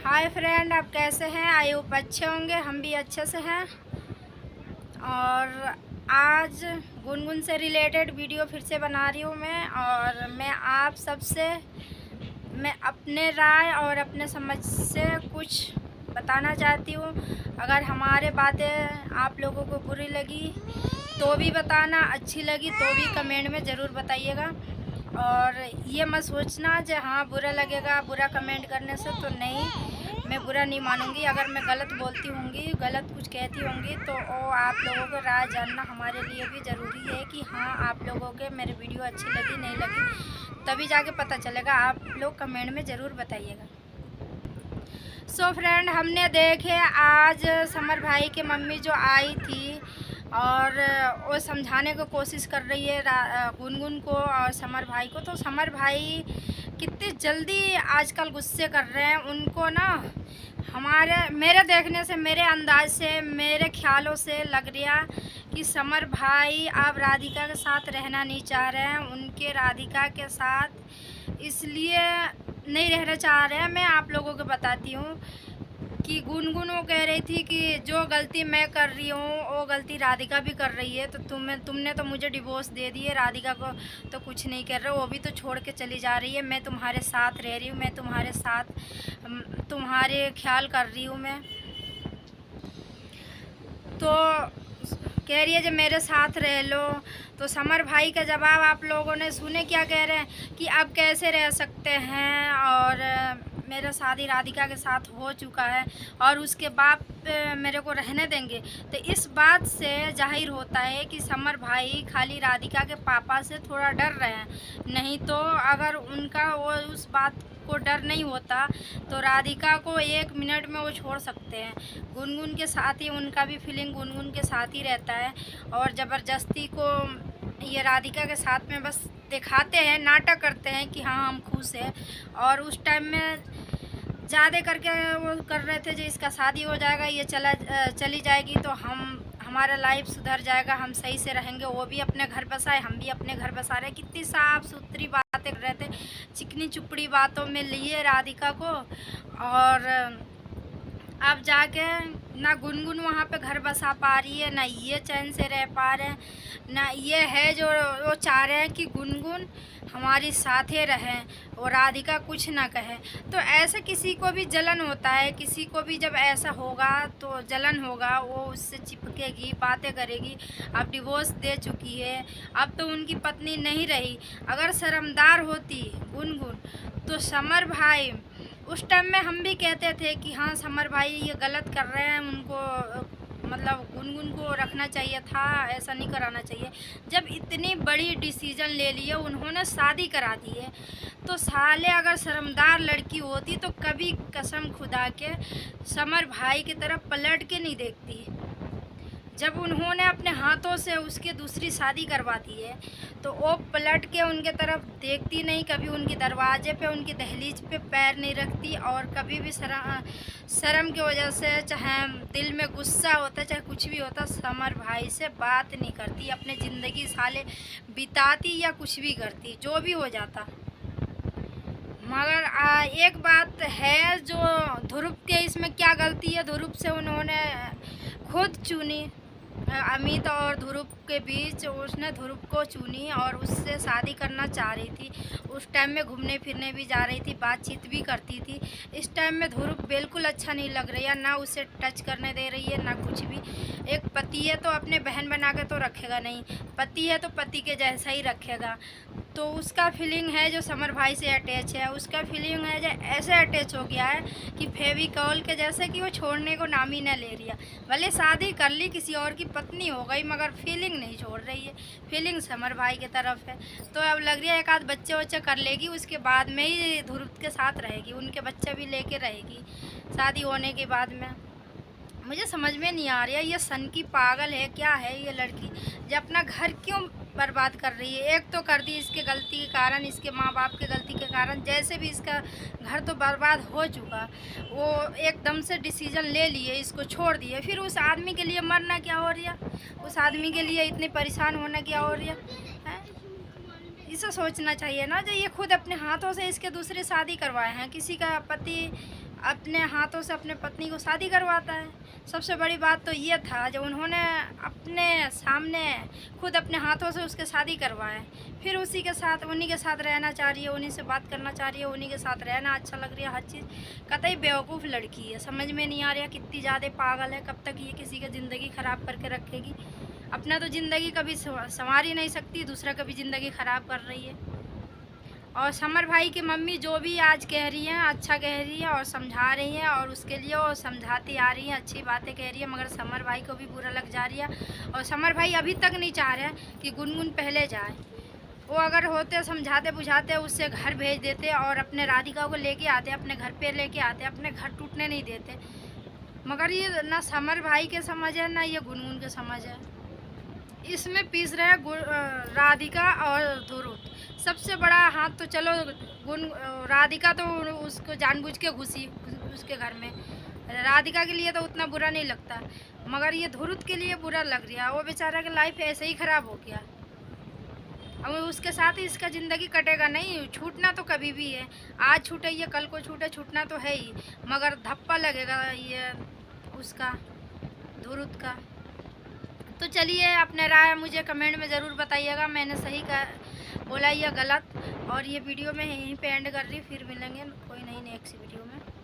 Hi friend, आप कैसे हैं? आई होप अच्छे होंगे। हम भी अच्छे से हैं। और आज गुनगुन से रिलेटेड वीडियो फिर से बना रही हूँ और मैं आप सबसे मैं अपने राय और अपने समझ से कुछ बताना चाहती हूँ। अगर हमारे बातें आप लोगों को बुरी लगी तो भी बताना, अच्छी लगी तो भी कमेंट में ज़रूर बताइएगा। और ये मत सोचना जो हाँ बुरा लगेगा बुरा कमेंट करने से, तो नहीं, मैं बुरा नहीं मानूंगी। अगर मैं गलत बोलती होंगी, गलत कुछ कहती होंगी, तो वो आप लोगों को राय जानना हमारे लिए भी ज़रूरी है कि हाँ आप लोगों के मेरे वीडियो अच्छी लगी नहीं लगी, तभी जाके पता चलेगा। आप लोग कमेंट में ज़रूर बताइएगा। सो फ्रेंड, हमने देखे आज समर भाई के मम्मी जो आई थी और वो समझाने की कोशिश कर रही है गुनगुन को और समर भाई को। तो समर भाई कितनी जल्दी आजकल गुस्से कर रहे हैं उनको ना। मेरे देखने से, मेरे अंदाज से, मेरे ख्यालों से लग रहा कि समर भाई अब राधिका के साथ रहना नहीं चाह रहे हैं। उनके राधिका के साथ इसलिए नहीं रहना चाह रहे हैं। मैं आप लोगों को बताती हूँ कि गुनगुन वो कह रही थी कि जो गलती मैं कर रही हूँ वो गलती राधिका भी कर रही है। तो तुमने तो मुझे डिवोर्स दे दिए, राधिका को तो कुछ नहीं कर रहे, वो भी तो छोड़ के चली जा रही है। मैं तुम्हारे साथ रह रही हूँ, मैं तुम्हारे साथ तुम्हारे ख्याल कर रही हूँ मैं। तो कह रही है जब मेरे साथ रह लो। तो समर भाई का जवाब आप लोगों ने सुने, क्या कह रहे हैं कि अब कैसे रह सकते हैं, और मेरा शादी राधिका के साथ हो चुका है और उसके बाप मेरे को रहने देंगे। तो इस बात से जाहिर होता है कि समर भाई खाली राधिका के पापा से थोड़ा डर रहे हैं। नहीं तो अगर उनका वो उस बात को डर नहीं होता तो राधिका को 1 मिनट में वो छोड़ सकते हैं। गुनगुन के साथ ही उनका भी फीलिंग गुनगुन के साथ ही रहता है और ज़बरदस्ती को ये राधिका के साथ में बस दिखाते हैं, नाटक करते हैं कि हाँ हम खुश हैं। और उस टाइम में ज़्यादा करके वो कर रहे थे जो इसका शादी हो जाएगा, ये चली जाएगी तो हमारा लाइफ सुधर जाएगा, हम सही से रहेंगे, वो भी अपने घर बसाए, हम भी अपने घर बसा रहे। कितनी साफ सुथरी बातें कर रहे थे, चिकनी चुपड़ी बातों में लिए राधिका को। और अब जाके ना गुनगुन वहाँ पे घर बसा पा रही है, ना ये चैन से रह पा रहे हैं, ना ये है जो वो चाह रहे हैं कि गुनगुन हमारी साथे रहें और राधिका कुछ ना कहे। तो ऐसे किसी को भी जलन होता है, किसी को भी जब ऐसा होगा तो जलन होगा, वो उससे चिपकेगी, बातें करेगी। अब डिवोर्स दे चुकी है, अब तो उनकी पत्नी नहीं रही। अगर शर्मदार होती गुनगुन तो समर भाई, उस टाइम में हम भी कहते थे कि हाँ समर भाई ये गलत कर रहे हैं, उनको मतलब गुनगुन को रखना चाहिए था, ऐसा नहीं कराना चाहिए। जब इतनी बड़ी डिसीजन ले लिए, उन्होंने शादी करा दी है, तो साले अगर शर्मदार लड़की होती तो कभी कसम खुदा के समर भाई की तरफ पलट के नहीं देखती। जब उन्होंने अपने हाथों से उसके दूसरी शादी करवा दी है तो वो पलट के उनके तरफ देखती नहीं, कभी उनके दरवाजे पे, उनकी दहलीज पे पैर नहीं रखती। और कभी भी शर्म की वजह से, चाहे दिल में गुस्सा होता, चाहे कुछ भी होता, समर भाई से बात नहीं करती, अपने ज़िंदगी साले बिताती या कुछ भी करती, जो भी हो जाता। मगर एक बात है, जो ध्रुव के इसमें क्या गलती है, ध्रुव से उन्होंने खुद चुनी, अमित और ध्रुव के बीच उसने ध्रुव को चुनी और उससे शादी करना चाह रही थी। उस टाइम में घूमने फिरने भी जा रही थी, बातचीत भी करती थी। इस टाइम में ध्रुव बिल्कुल अच्छा नहीं लग रही है, ना उसे टच करने दे रही है, ना कुछ भी। एक पति है तो अपने बहन बना के तो रखेगा नहीं, पति है तो पति के जैसा ही रखेगा। तो उसका फीलिंग है जो समर भाई से अटैच है, उसका फीलिंग है जो ऐसे अटैच हो गया है कि फेविकॉल के जैसे कि वो छोड़ने को नाम ही न ले रही है। भले शादी कर ली, किसी और की पत्नी हो गई, मगर फीलिंग नहीं छोड़ रही है, फीलिंग समर भाई की तरफ है। तो अब लग रही है एक आध बच्चे वच्चे कर लेगी, उसके बाद में ही ध्रुव के साथ रहेगी, उनके बच्चे भी लेके रहेगी शादी होने के बाद में। मुझे समझ में नहीं आ रही है, ये सन की पागल है क्या है ये लड़की, जो अपना घर क्यों बर्बाद कर रही है। एक तो कर दी इसके गलती के कारण, इसके माँ बाप के गलती के कारण, जैसे भी इसका घर तो बर्बाद हो चुका, वो एकदम से डिसीजन ले लिए, इसको छोड़ दिए। फिर उस आदमी के लिए मरना क्या हो रहा, उस आदमी के लिए इतने परेशान होना क्या हो रहा है। इसे सोचना चाहिए ना, जो ये खुद अपने हाथों से इसके दूसरी शादी करवाए हैं, किसी का पति अपने हाथों से अपने पत्नी को शादी करवाता है। सबसे बड़ी बात तो ये था जब उन्होंने अपने सामने खुद अपने हाथों से उसके शादी करवाए, फिर उसी के साथ उन्हीं के साथ रहना चाह रही है, उन्हीं से बात करना चाह रही है, उन्हीं के साथ रहना अच्छा लग रही है, हर चीज़। कतई बेवकूफ़ लड़की है, समझ में नहीं आ रहा कितनी ज़्यादा पागल है, कब तक ये किसी की ज़िंदगी ख़राब करके रखेगी। अपना तो ज़िंदगी कभी संवार ही नहीं सकती, दूसरा कभी ज़िंदगी ख़राब कर रही है। और समर भाई की मम्मी जो भी आज कह रही हैं अच्छा कह रही है और समझा रही हैं, और उसके लिए वो समझाती आ रही हैं, अच्छी बातें कह रही है, मगर समर भाई को भी बुरा लग जा रही है। और समर भाई अभी तक नहीं चाह रहे हैं कि गुनगुन पहले जाए। वो अगर होते समझाते बुझाते उससे घर भेज देते और अपने राधिका को लेके आते, अपने घर पे लेके आते, अपने घर टूटने नहीं देते। मगर ये ना समर भाई के समझ है ना ये गुनगुन के समझ है। इसमें पीस रहे हैं राधिका और ध्रुव। सबसे बड़ा हाथ तो चलो राधिका तो उसको जानबूझ के घुसी उसके घर में, राधिका के लिए तो उतना बुरा नहीं लगता, मगर ये ध्रुव के लिए बुरा लग रहा है। वो बेचारा का लाइफ ऐसे ही ख़राब हो गया। अब उसके साथ ही इसका ज़िंदगी कटेगा नहीं, छूटना तो कभी भी है, आज छूटे ये कल को छूटे, छूटना तो है ही, मगर धप्पा लगेगा ये उसका ध्रुव का। तो चलिए अपने राय मुझे कमेंट में ज़रूर बताइएगा, मैंने सही बोला या गलत। और ये वीडियो मैं यहीं पे एंड कर रही, फिर मिलेंगे कोई नई नेक्स्ट वीडियो में।